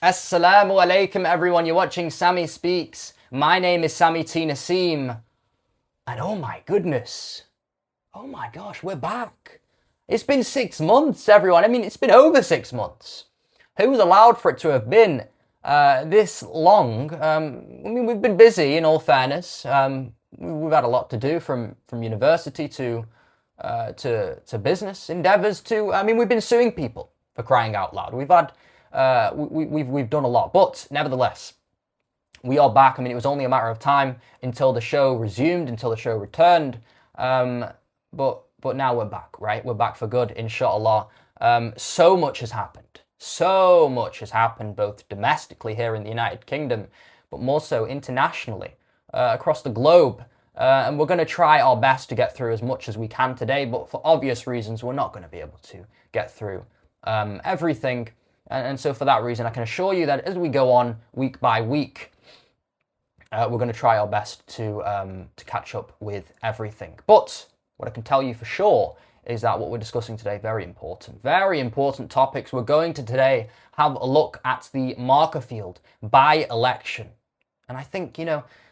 Assalamu alaikum everyone, you're watching Sami Speaks. My name is Sami T Naseem. And oh my goodness, oh my gosh, we're back. It's been 6 months, everyone. I mean, it's been over 6 months. Who was allowed for it to have been this long? I mean, we've been busy, in all fairness. We've had a lot to do from university to business endeavors to, I mean, we've been suing people, for crying out loud. We've had, we've done a lot, but nevertheless, we are back. I mean, it was only a matter of time until the show resumed, until the show returned. But now we're back, right? We're back for good, inshallah. So much has happened. So much has happened, both domestically here in the United Kingdom, but more so internationally, across the globe. And we're going to try our best to get through as much as we can today, but for obvious reasons, we're not going to be able to get through everything. And so for that reason, I can assure you that as we go on week by week, we're going to try our best to catch up with everything. But what I can tell you for sure is that what we're discussing today, very important topics. We're going to today have a look at the Markerfield by-election. And I think,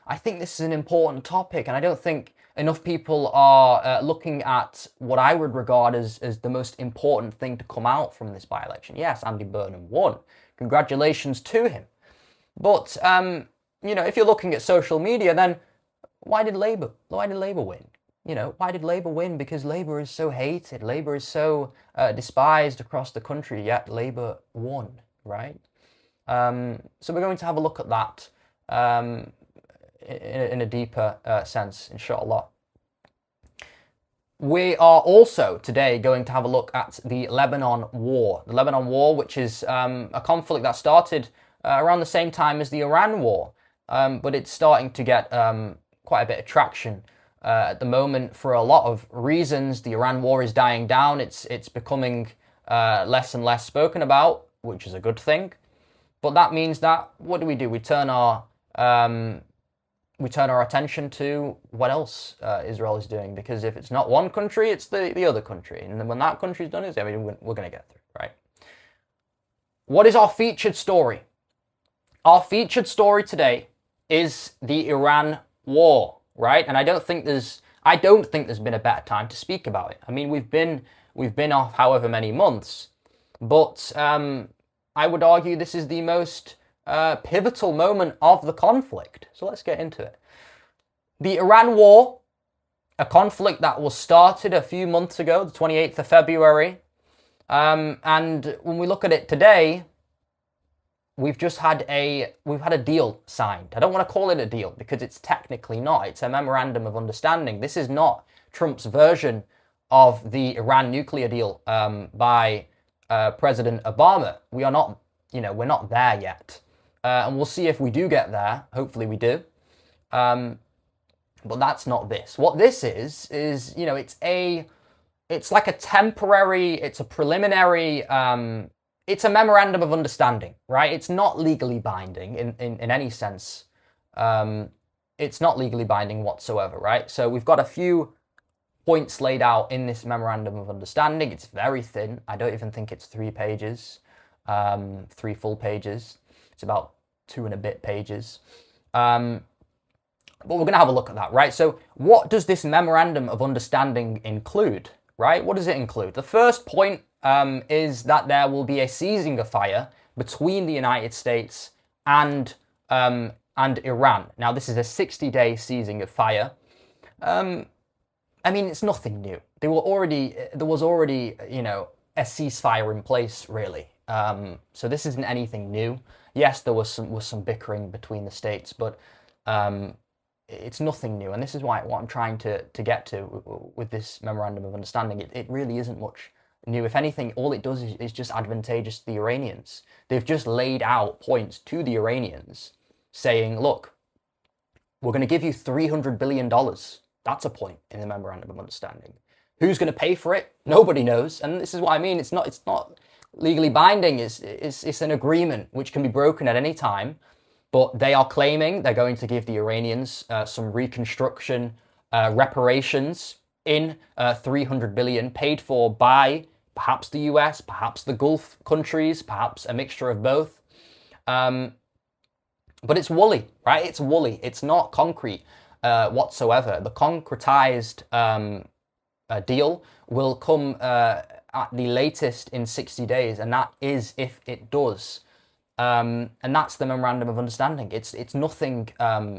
I think this is an important topic, and I don't think enough people are looking at what I would regard as the most important thing to come out from this by-election. Yes, Andy Burnham won. Congratulations to him. But, if you're looking at social media, then why did Labour win? Why did Labour win? Because Labour is so hated. Labour is so despised across the country, yet Labour won, right? So we're going to have a look at that in a deeper sense, inshallah. We are also today going to have a look at the Lebanon War. The Lebanon War, which is a conflict that started around the same time as the Iran War, but it's starting to get quite a bit of traction at the moment for a lot of reasons. The Iran War is dying down. It's becoming less and less spoken about, which is a good thing. But that means that, what do? We turn our attention to what else Israel is doing, because if it's not one country, it's the other country. And then when that country's done it, we're going to get through, right? What is our featured story? Our featured story today is the Iran War, right? And I don't think there's been a better time to speak about it. I mean, we've been off however many months, but I would argue this is the most pivotal moment of the conflict. So let's get into it. The Iran War, a conflict that was started a few months ago, the 28th of February. And when we look at it today, we've had a deal signed. I don't want to call it a deal because it's technically not. It's a memorandum of understanding. This is not Trump's version of the Iran nuclear deal by President Obama. We are not, we're not there yet. And we'll see if we do get there. Hopefully we do. But that's not this. What this is it's like a temporary, it's a preliminary, it's a memorandum of understanding, right? It's not legally binding in any sense. It's not legally binding whatsoever, right? So we've got a few points laid out in this memorandum of understanding. It's very thin. I don't even think it's 3 pages, 3 full pages. It's about 2 and a bit pages. But we're going to have a look at that, right? So what does this memorandum of understanding include, right? What does it include? The first point is that there will be a ceasing of fire between the United States and Iran. Now, this is a 60-day ceasing of fire. I mean, it's nothing new. There was already, a ceasefire in place, really. So this isn't anything new. Yes, there was some bickering between the states, but it's nothing new. And this is what I'm trying to get to with this memorandum of understanding. It really isn't much new. If anything, all it does is just advantageous to the Iranians. They've just laid out points to the Iranians saying, look, we're going to give you $300 billion. That's a point in the memorandum of understanding. Who's going to pay for it? Nobody knows. And this is what I mean. It's not legally binding. It's an agreement which can be broken at any time. But they are claiming they're going to give the Iranians some reconstruction reparations in $300 billion paid for by perhaps the US, perhaps the Gulf countries, perhaps a mixture of both. But it's woolly, right? It's woolly. It's not concrete whatsoever. The concretized deal will come at the latest in 60 days, and that is if it does. And that's the memorandum of understanding. It's nothing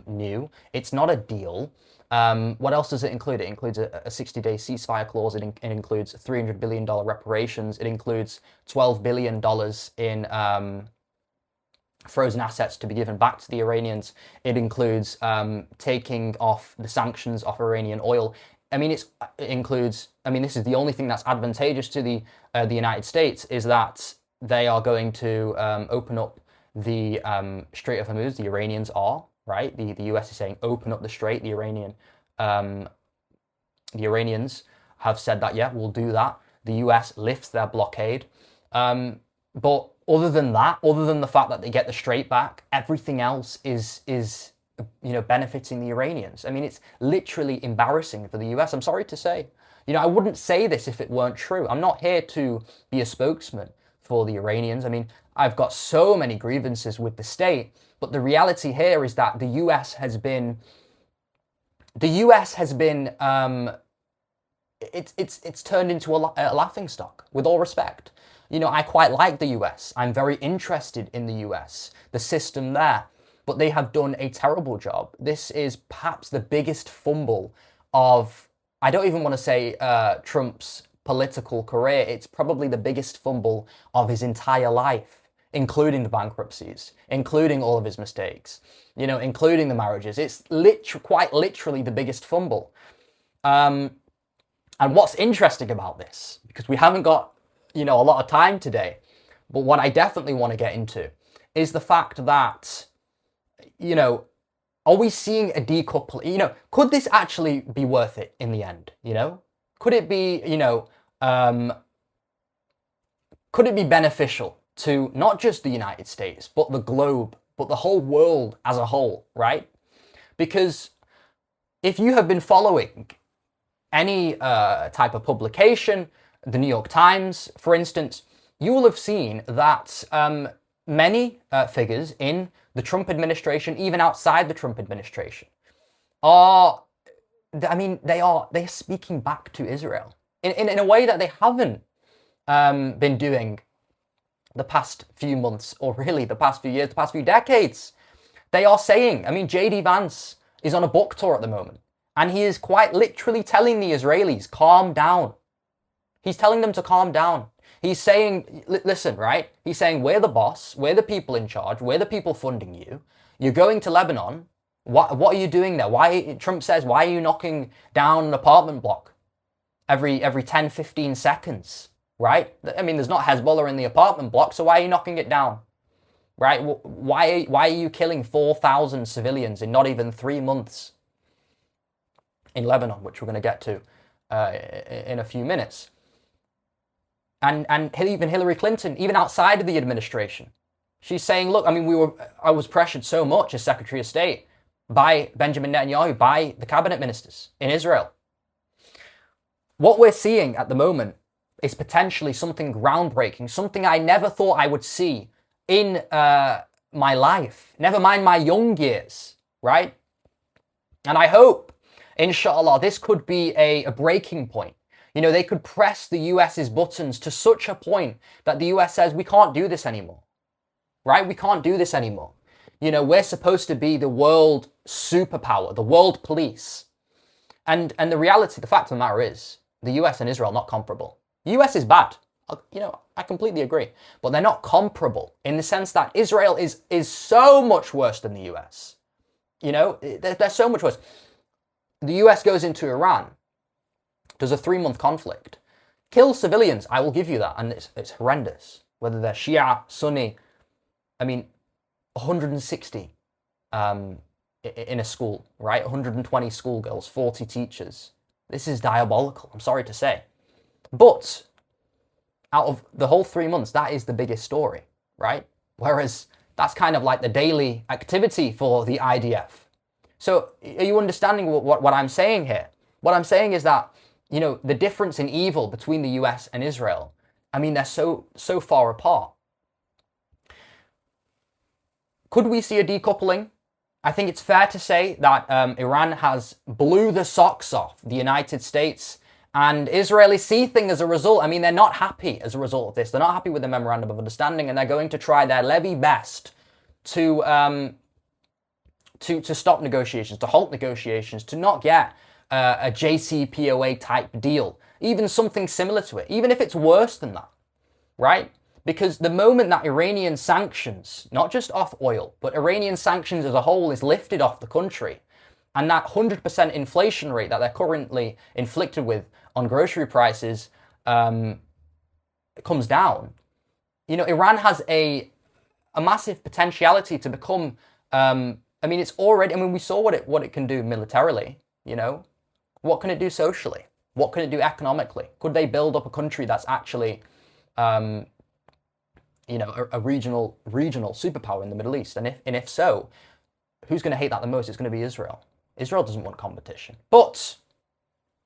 new. It's not a deal. What else does it include? It includes a 60-day ceasefire clause. It includes $300 billion reparations. It includes $12 billion in frozen assets to be given back to the Iranians. It includes taking off the sanctions off Iranian oil. I mean, it includes. I mean, this is the only thing that's advantageous to the United States, is that they are going to open up the Strait of Hormuz. The Iranians are, right. The US is saying open up the strait. The Iranians have said that, yeah, we'll do that. The US lifts their blockade. But other than that, other than the fact that they get the strait back, everything else is benefiting the Iranians. I mean, it's literally embarrassing for the US. I'm sorry to say. I wouldn't say this if it weren't true. I'm not here to be a spokesman for the Iranians. I mean, I've got so many grievances with the state, but the reality here is that the US has been it's turned into a laughingstock, with all respect. I quite like the US. I'm very interested in the US, the system there, but they have done a terrible job. This is perhaps the biggest fumble of, I don't even want to say Trump's political career. It's probably the biggest fumble of his entire life, including the bankruptcies, including all of his mistakes, including the marriages. It's quite literally the biggest fumble. And what's interesting about this, because we haven't got a lot of time today, but what I definitely want to get into is the fact that, are we seeing a decoupling? Could this actually be worth it in the end? Could it be, could it be beneficial to not just the United States, but the globe, but the whole world as a whole, right? Because if you have been following any type of publication, the New York Times, for instance, you will have seen that many figures in the Trump administration, even outside the Trump administration, they're speaking back to Israel in a way that they haven't been doing the past few months, or really the past few years, the past few decades. They are saying, J.D. Vance is on a book tour at the moment, and he is quite literally telling the Israelis, calm down. He's telling them to calm down. He's saying, listen, right? He's saying, we're the boss, we're the people in charge, we're the people funding you. You're going to Lebanon. What are you doing there? Trump says, why are you knocking down an apartment block every 10, 15 seconds, right? There's not Hezbollah in the apartment block, so why are you knocking it down, right? Why are you killing 4,000 civilians in not even 3 months in Lebanon, which we're going to get to in a few minutes? And even Hillary Clinton, even outside of the administration, she's saying, look, I was pressured so much as Secretary of State by Benjamin Netanyahu, by the cabinet ministers in Israel. What we're seeing at the moment is potentially something groundbreaking, something I never thought I would see in my life, never mind my young years, right? And I hope, inshallah, this could be a breaking point. They could press the US's buttons to such a point that the US says, we can't do this anymore, right? We can't do this anymore. We're supposed to be the world superpower, the world police. And the reality, the fact of the matter is, the US and Israel are not comparable. The US is bad. I completely agree. But they're not comparable in the sense that Israel is so much worse than the US. They're so much worse. The US goes into Iran, does a 3-month conflict, kills civilians, I will give you that, and it's horrendous. Whether they're Shia, Sunni, 160 in a school, right? 120 schoolgirls, 40 teachers. This is diabolical, I'm sorry to say. But out of the whole 3 months, that is the biggest story, right? Whereas that's kind of like the daily activity for the IDF. So are you understanding what I'm saying here? What I'm saying is that, the difference in evil between the US and Israel, they're so far apart. Could we see a decoupling? I think it's fair to say that Iran has blew the socks off the United States and Israeli sea thing as a result. I mean, they're not happy as a result of this. They're not happy with the Memorandum of Understanding, and they're going to try their levy best to stop negotiations, to halt negotiations, to not get a JCPOA type deal, even something similar to it, even if it's worse than that, right? Because the moment that Iranian sanctions, not just off oil, but Iranian sanctions as a whole is lifted off the country, and that 100% inflation rate that they're currently inflicted with on grocery prices comes down, you know, Iran has a massive potentiality to become, I mean, it's already, I mean, we saw what it can do militarily, you know. What can it do socially? What can it do economically? Could they build up a country that's actually, you know, a regional superpower in the Middle East? And if so, who's going to hate that the most? It's going to be Israel. Israel doesn't want competition. But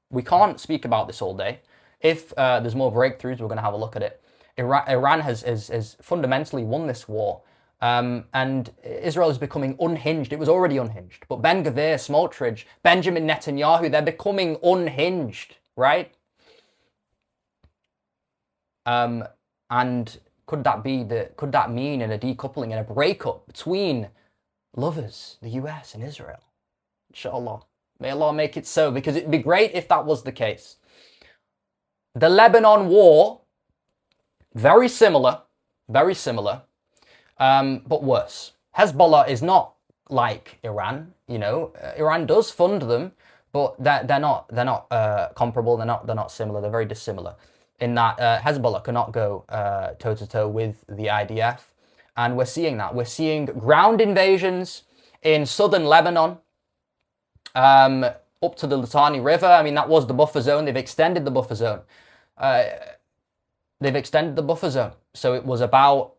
we can't speak about this all day. If there's more breakthroughs, we're going to have a look at it. Iran has fundamentally won this war. And Israel is becoming unhinged. It was already unhinged. But Ben-Gvir, Smotrich, Benjamin Netanyahu, they're becoming unhinged, right? And could that mean in a decoupling and a breakup between lovers, the US and Israel? Inshallah. May Allah make it so, because it'd be great if that was the case. The Lebanon war, very similar, but worse. Hezbollah is not like Iran, you know. Iran does fund them, but they're not comparable. They're not similar. They're very dissimilar in that Hezbollah cannot go toe to toe with the IDF, and we're seeing that. We're seeing ground invasions in southern Lebanon, up to the Litani River. I mean, that was the buffer zone. They've extended the buffer zone. So it was about.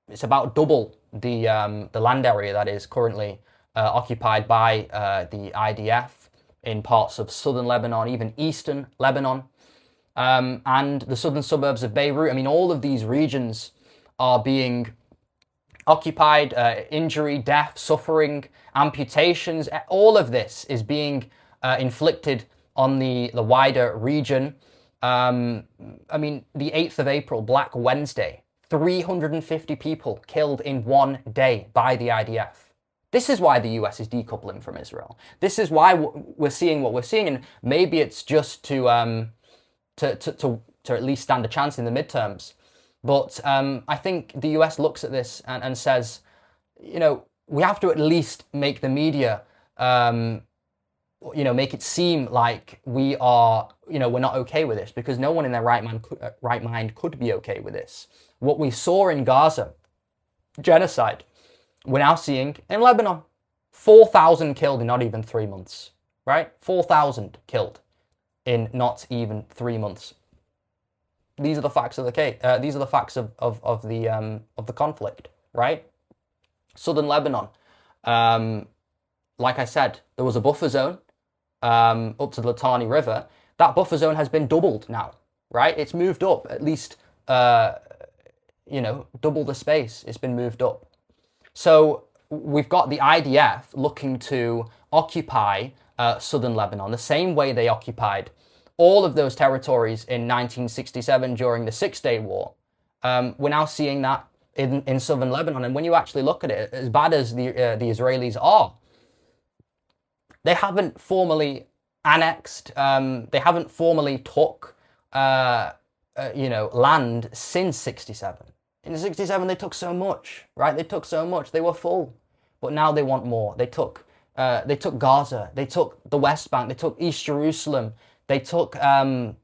It's about double the land area that is currently occupied by the IDF in parts of southern Lebanon, even eastern Lebanon, and the southern suburbs of Beirut. I mean, all of these regions are being occupied. Injury, death, suffering, amputations. All of this is being inflicted on the wider region. I mean, the 8th of April, Black Wednesday. 350 people killed in one day by the IDF. This is why the US is decoupling from Israel. This is why we're seeing what we're seeing, and maybe it's just to at least stand a chance in the midterms. But I think the US looks at this and says, you know, we have to at least make the media, you know, make it seem like we are, you know, we're not okay with this, because no one in their right mind could be okay with this. What we saw in Gaza, genocide, we're now seeing in Lebanon. 4,000 killed in not even 3 months, right? 4,000 killed in not even 3 months. These are the facts of the case. These are the facts of the conflict, right? Southern Lebanon, like I said, there was a buffer zone up to the Litani River. That buffer zone has been doubled now, right? It's moved up at least. You know, double the space. It's been moved up. So we've got the IDF looking to occupy southern Lebanon the same way they occupied all of those territories in 1967 during the Six-Day War. We're now seeing that in southern Lebanon. And when you actually look at it, as bad as the Israelis are, they haven't formally annexed, they haven't formally took, you know, land since 67. In 67, they took so much, right? They took so much. They were full, but now they want more. They took Gaza. They took the West Bank. They took East Jerusalem. They took the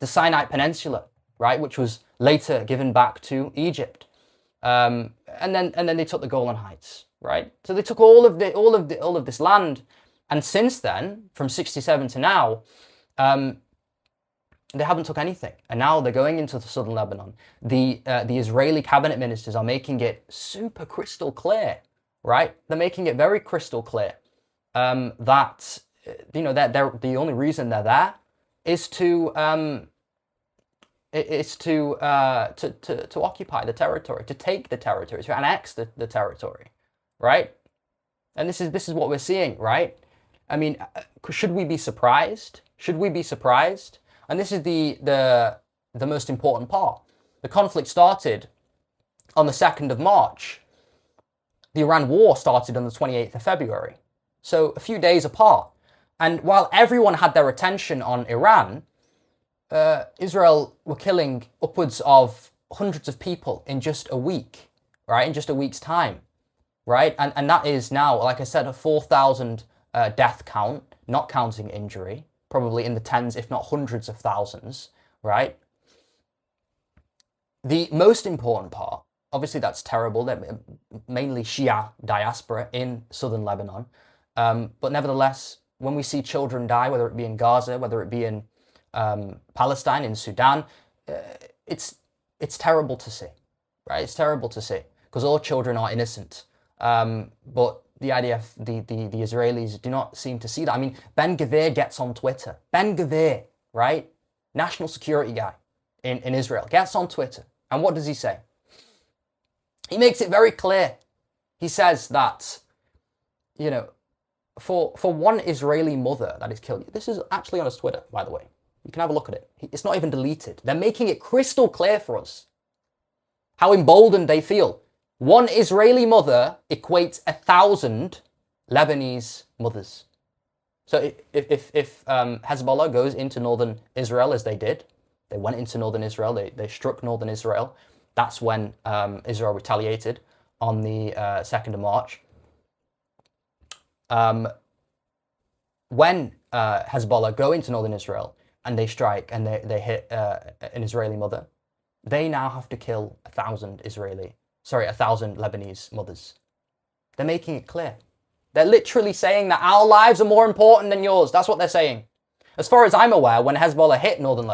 Sinai Peninsula, right, which was later given back to Egypt, and then they took the Golan Heights, right? So they took all of this land, and since then, from 67 to now, they haven't took anything, and now they're going into the southern Lebanon. The Israeli cabinet ministers are making it super crystal clear, right? They're making it very crystal clear that, you know, that the only reason they're there is to It's to occupy the territory, to take the territory, to annex the territory, right? And this is what we're seeing, right? I mean, should we be surprised? Should we be surprised? And this is the most important part. The conflict started on the 2nd of March. The Iran war started on the 28th of February. So a few days apart. And while everyone had their attention on Iran, Israel were killing upwards of hundreds of people in just a week, right? In just a week's time, right? And that is now, like I said, a 4,000 death count, not counting injury, probably in the tens, if not hundreds of thousands, right? The most important part, obviously that's terrible, they're mainly Shia diaspora in southern Lebanon, but nevertheless, when we see children die, whether it be in Gaza, whether it be in Palestine, in Sudan, it's terrible to see, right? It's terrible to see, because all children are innocent, but the IDF, the Israelis do not seem to see that. I mean, Ben-Gvir gets on Twitter. Ben-Gvir, right? National security guy in Israel, gets on Twitter. And what does he say? He makes it very clear. He says that, you know, for one Israeli mother that is killed, this is actually on his Twitter, by the way. You can have a look at it. It's not even deleted. They're making it crystal clear for us how emboldened they feel. One Israeli mother equates 1,000 Lebanese mothers. So if Hezbollah goes into northern Israel, as they did, they went into northern Israel, they struck northern Israel, that's when Israel retaliated on the 2nd of March. When Hezbollah go into northern Israel and they strike and they hit an Israeli mother, they now have to kill 1,000 Lebanese mothers. They're making it clear. They're literally saying that our lives are more important than yours. That's what they're saying. As far as I'm aware, when Hezbollah hit northern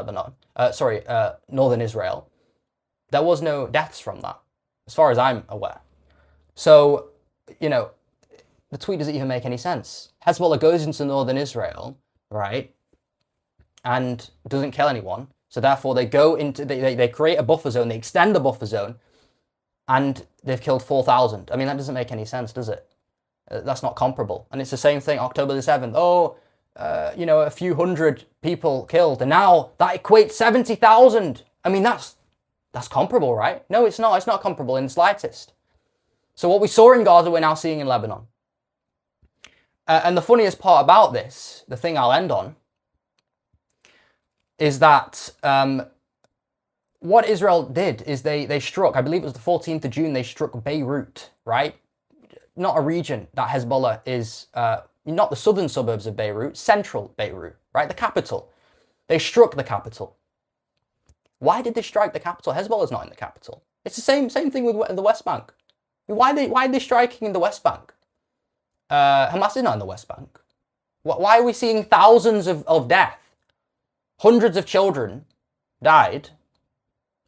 Israel, there was no deaths from that, as far as I'm aware. So, you know, the tweet doesn't even make any sense. Hezbollah goes into northern Israel, right, and doesn't kill anyone. So therefore, they go into, they create a buffer zone, they extend the buffer zone, and they've killed 4,000. I mean, that doesn't make any sense, does it? That's not comparable. And it's the same thing, October the 7th. Oh, you know, a few hundred people killed, and now that equates 70,000. I mean, that's comparable, right? No, it's not. It's not comparable in the slightest. So what we saw in Gaza, we're now seeing in Lebanon. And the funniest part about this, the thing I'll end on, is that what Israel did is they struck, I believe it was the 14th of June, they struck Beirut, right? Not a region that Hezbollah is, not the southern suburbs of Beirut, central Beirut, right? The capital. They struck the capital. Why did they strike the capital? Hezbollah's not in the capital. It's the same thing with the West Bank. Why are they striking in the West Bank? Hamas is not in the West Bank. Why are we seeing thousands of death? Hundreds of children died,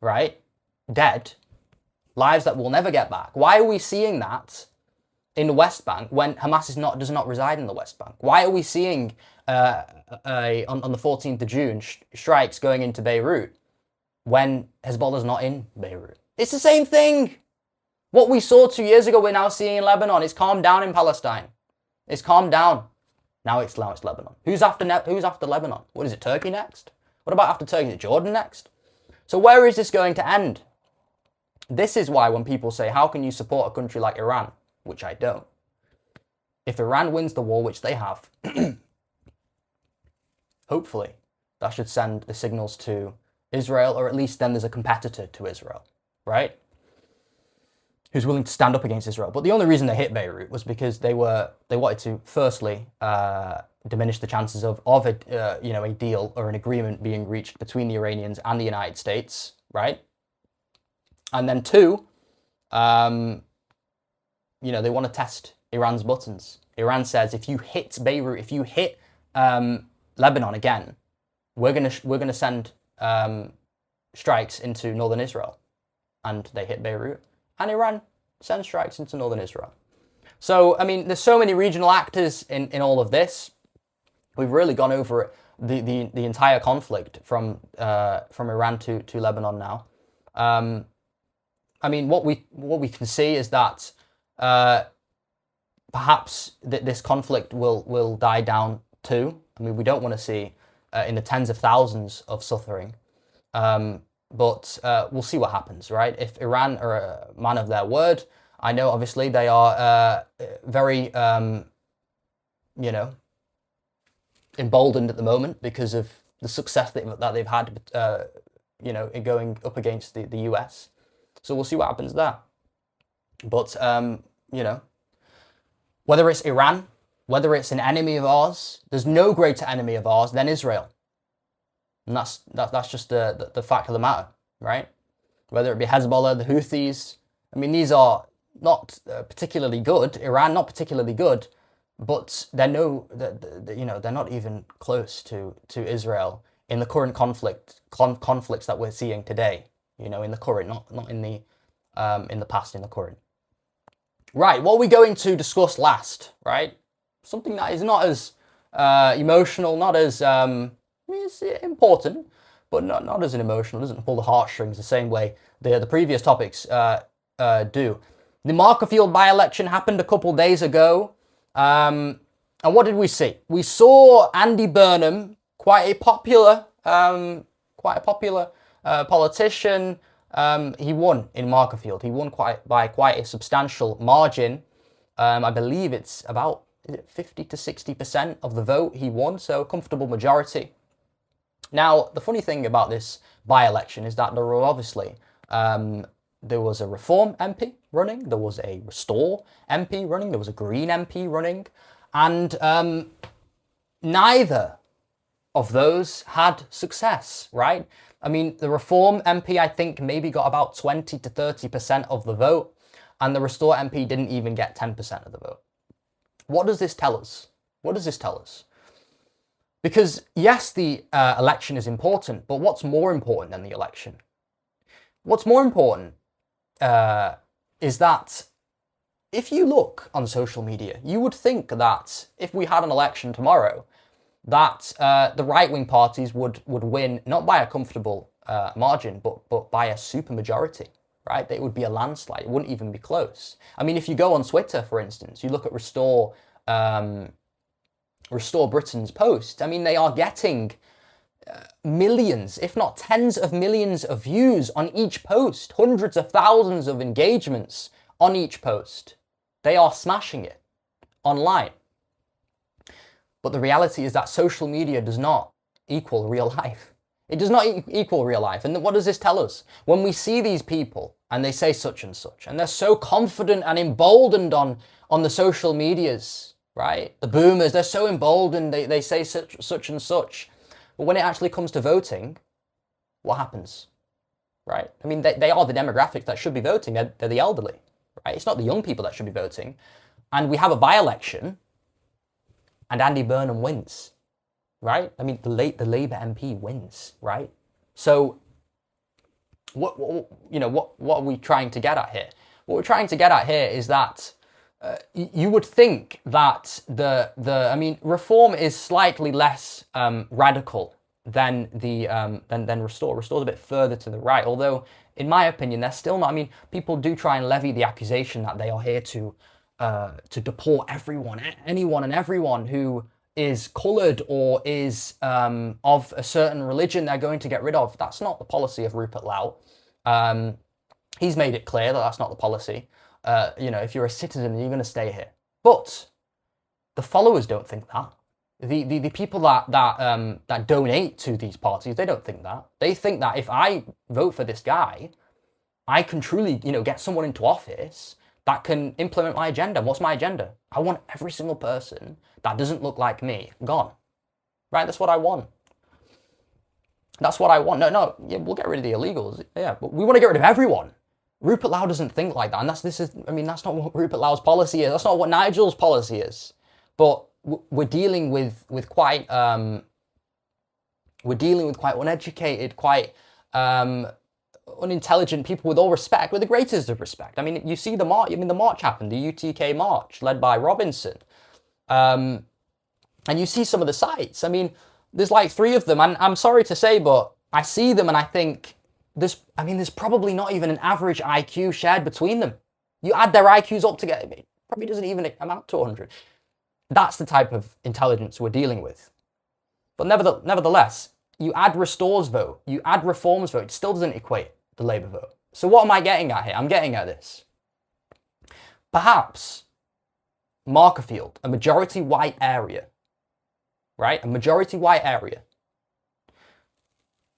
right? Dead. Lives that we'll never get back. Why are we seeing that in the West Bank when Hamas does not reside in the West Bank? Why are we seeing on the 14th of June strikes going into Beirut when Hezbollah's not in Beirut? It's the same thing. What we saw 2 years ago, we're now seeing in Lebanon. It's calmed down in Palestine. It's calmed down. Now it's Lebanon. Who's after Lebanon? What is it, Turkey next? What about after Turkey? Is it Jordan next? So where is this going to end? This is why when people say, how can you support a country like Iran? Which I don't. If Iran wins the war, which they have, hopefully that should send the signals to Israel, or at least then there's a competitor to Israel, right? Who's willing to stand up against Israel. But the only reason they hit Beirut was because they wanted to, firstly, diminish the chances of a deal or an agreement being reached between the Iranians and the United States, right? And then two, they want to test Iran's buttons. Iran says, if you hit Beirut, if you hit Lebanon again, we're gonna send strikes into northern Israel. And they hit Beirut. And Iran sends strikes into northern Israel. So, I mean, there's so many regional actors in all of this. We've really gone over it the entire conflict from Iran to Lebanon now. I mean, what we can see is that perhaps this conflict will die down too. I mean, we don't want to see in the tens of thousands of suffering, but we'll see what happens, right? If Iran are a man of their word, I know obviously they are very, emboldened at the moment because of the success that they've had, in going up against the US. So we'll see what happens there. But, whether it's Iran, whether it's an enemy of ours, there's no greater enemy of ours than Israel. And that's just the fact of the matter, right? Whether it be Hezbollah, the Houthis, I mean, these are not particularly good. Iran, not particularly good, but they're not even close to Israel in the current conflicts that we're seeing today. In the current, not in the past, in the current. Right, what are we going to discuss last? Right, something that is not as emotional, not as it's important, but not as an emotional. It doesn't pull the heartstrings the same way the previous topics do. The Markerfield by-election happened a couple days ago, and what did we see? We saw Andy Burnham, quite a popular politician. He won in Markerfield. He won by quite a substantial margin. I believe it's about 50 to 60% of the vote he won, so a comfortable majority. Now, the funny thing about this by-election is that there were obviously there was a Reform MP running, there was a Restore MP running, there was a Green MP running, and neither of those had success, right? I mean, the Reform MP, I think, maybe got about 20 to 30% of the vote, and the Restore MP didn't even get 10% of the vote. What does this tell us? What does this tell us? Because, yes, the election is important, but what's more important than the election? What's more important is that if you look on social media, you would think that if we had an election tomorrow, that the right-wing parties would win, not by a comfortable margin, but by a supermajority, right? It would be a landslide. It wouldn't even be close. I mean, if you go on Twitter, for instance, you look at Restore Britain's post, I mean, they are getting millions, if not tens of millions of views on each post, hundreds of thousands of engagements on each post. They are smashing it online. But the reality is that social media does not equal real life. It does not equal real life. And what does this tell us? When we see these people and they say such and such, and they're so confident and emboldened on the social medias, right? The boomers, they're so emboldened, they say such and such. But when it actually comes to voting, what happens, right? I mean, they are the demographic that should be voting. They're the elderly, right? It's not the young people that should be voting. And we have a by-election, and Andy Burnham wins, right? I mean, the Labour MP wins, right? So, what are we trying to get at here? What we're trying to get at here is that you would think that Reform is slightly less radical than Restore. Restore's a bit further to the right, although in my opinion they're still not. I mean, people do try and levy the accusation that they are here to deport anyone and everyone who is coloured or is of a certain religion. They're going to get rid of. That's not the policy of Rupert Lau. He's made it clear that that's not the policy. If you're a citizen, you're going to stay here. But the followers don't think that. The people that donate to these parties, they don't think that. They think that if I vote for this guy, I can truly, get someone into office that can implement my agenda. What's my agenda? I want every single person that doesn't look like me gone. Right? That's what I want. That's what I want. No, yeah, we'll get rid of the illegals. Yeah, but we want to get rid of everyone. Rupert Lau doesn't think like that, and that's not what Rupert Lau's policy is. That's not what Nigel's policy is. But we're dealing with quite uneducated, quite unintelligent people. With all respect, with the greatest of respect. I mean, you see the march. I mean, the march happened, the UTK march led by Robinson, and you see some of the sites. I mean, there's like 3 of them, and I'm sorry to say, but I see them and I think there's probably not even an average IQ shared between them. You add their IQs up together, it probably doesn't even amount to 100. That's the type of intelligence we're dealing with. But nevertheless, you add Restore's vote, you add Reform's vote, it still doesn't equate the Labour vote. So what am I getting at here? I'm getting at this. Perhaps Markerfield, a majority white area, right? A majority white area.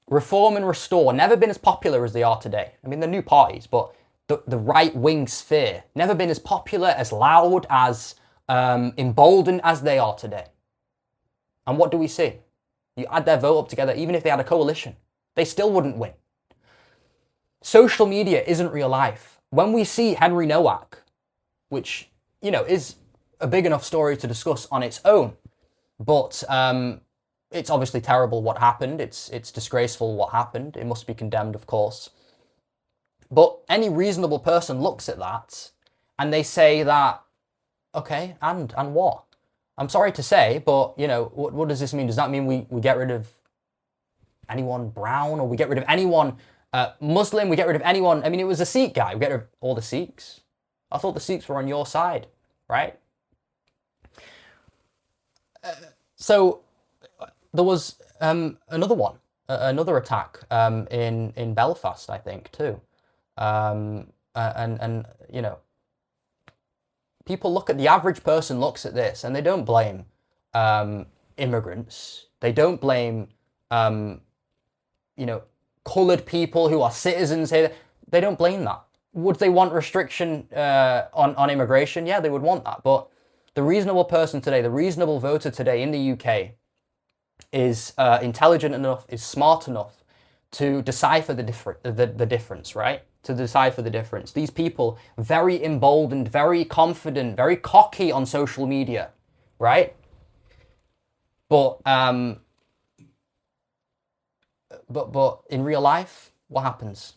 Reform and Restore, never been as popular as they are today. I mean, they're new parties, but the right-wing sphere, never been as popular, as loud, as emboldened as they are today. And what do we see? You add their vote up together, even if they had a coalition, they still wouldn't win. Social media isn't real life. When we see Henry Nowak, which, you know, is a big enough story to discuss on its own, but it's obviously terrible what happened. It's disgraceful what happened. It must be condemned, of course. But any reasonable person looks at that and they say that, okay, and what? I'm sorry to say, but, you know, what does this mean? Does that mean we get rid of anyone brown, or we get rid of anyone Muslim? We get rid of anyone? I mean, it was a Sikh guy. We get rid of all the Sikhs. I thought the Sikhs were on your side, right? So there was another one, another attack in Belfast, I think, too. And you know, people look at, the average person looks at this and they don't blame immigrants. They don't blame, you know, coloured people who are citizens here. They don't blame that. Would they want restriction on immigration? Yeah, they would want that. But the reasonable person today, the reasonable voter today in the UK is intelligent enough, is smart enough to decipher the difference, right? To decipher the difference. These people, very emboldened, very confident, very cocky on social media, right? But in real life, what happens?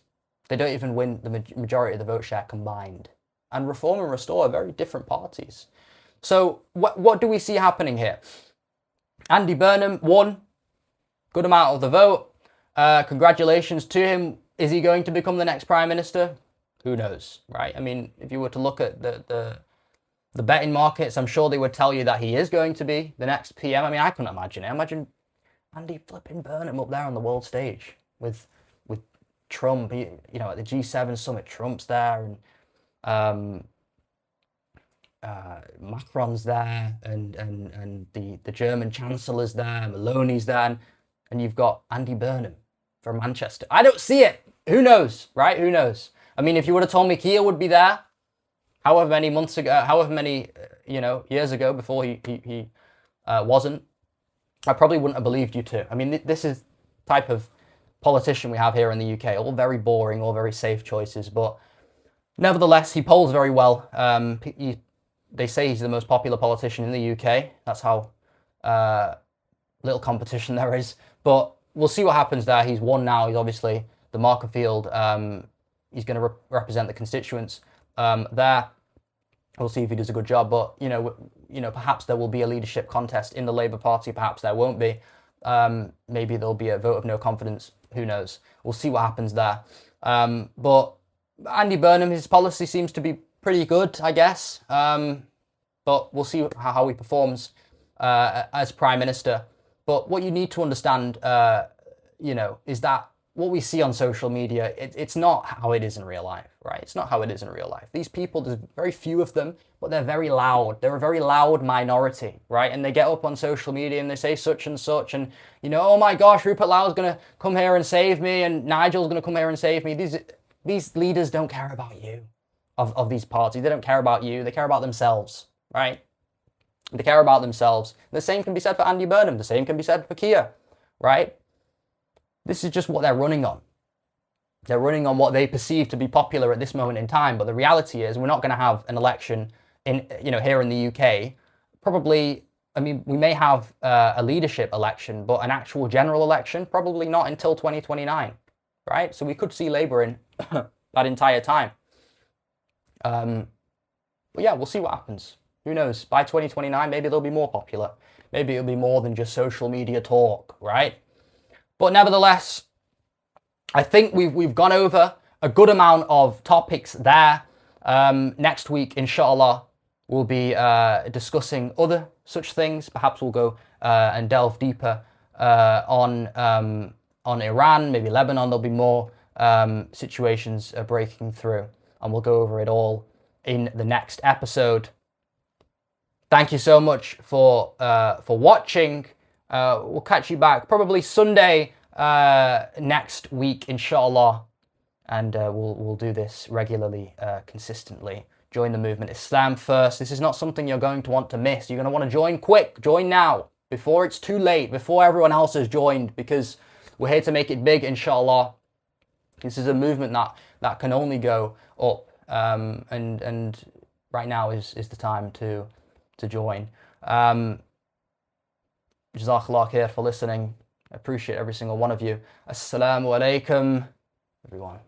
They don't even win the majority of the vote share combined. And Reform and Restore are very different parties. So what do we see happening here? Andy Burnham won, good amount of the vote. Congratulations to him. Is he going to become the next Prime Minister? Who knows, right? I mean, if you were to look at the betting markets, I'm sure they would tell you that he is going to be the next PM. I mean, I couldn't imagine it. Imagine Andy flipping Burnham up there on the world stage with Trump. You know, at the G7 summit, Trump's there, and Macron's there, and the German Chancellor's there, Maloney's there, and you've got Andy Burnham from Manchester. I don't see it. Who knows, right? Who knows? I mean, if you would have told me Keir would be there, however many months ago, however many years ago, before he wasn't, I probably wouldn't have believed you too. I mean, this is the type of politician we have here in the UK. All very boring, all very safe choices, but nevertheless, he polls very well. They say he's the most popular politician in the UK. That's how little competition there is. But we'll see what happens there. He's won now. He's obviously the Markerfield. He's going to represent the constituents there. We'll see if he does a good job. But you know, perhaps there will be a leadership contest in the Labour Party. Perhaps there won't be. Maybe there'll be a vote of no confidence. Who knows? We'll see what happens there. But Andy Burnham, his policy seems to be pretty good, I guess. But we'll see how he performs as Prime Minister. But what you need to understand, is that what we see on social media, it's not how it is in real life, right? It's not how it is in real life. These people, there's very few of them, but they're very loud. They're a very loud minority, right? And they get up on social media and they say such and such, and, oh my gosh, Rupert Lau's going to come here and save me, and Nigel's going to come here and save me. These leaders don't care about you, of these parties. They don't care about you. They care about themselves, right? They care about themselves. The same can be said for Andy Burnham. The same can be said for Keir, right? This is just what they're running on. They're running on what they perceive to be popular at this moment in time. But the reality is we're not going to have an election here in the UK. Probably, I mean, we may have a leadership election, but an actual general election, probably not until 2029, right? So we could see Labour in that entire time. But yeah, we'll see what happens. Who knows? By 2029, maybe they'll be more popular. Maybe it'll be more than just social media talk, right? But nevertheless, I think we've gone over a good amount of topics there. Next week, inshallah, we'll be discussing other such things. Perhaps we'll go and delve deeper on Iran, maybe Lebanon. There'll be more situations breaking through, and we'll go over it all in the next episode. Thank you so much for watching. We'll catch you back probably Sunday next week, inshallah, and we'll do this regularly, consistently. Join the movement. Islam first. This is not something you're going to want to miss. You're going to want to join quick. Join now, before it's too late, before everyone else has joined, because we're here to make it big, inshallah. This is a movement that can only go up, and right now is the time to join. Jazakallah khair for listening. I appreciate every single one of you. Assalamu alaikum, everyone.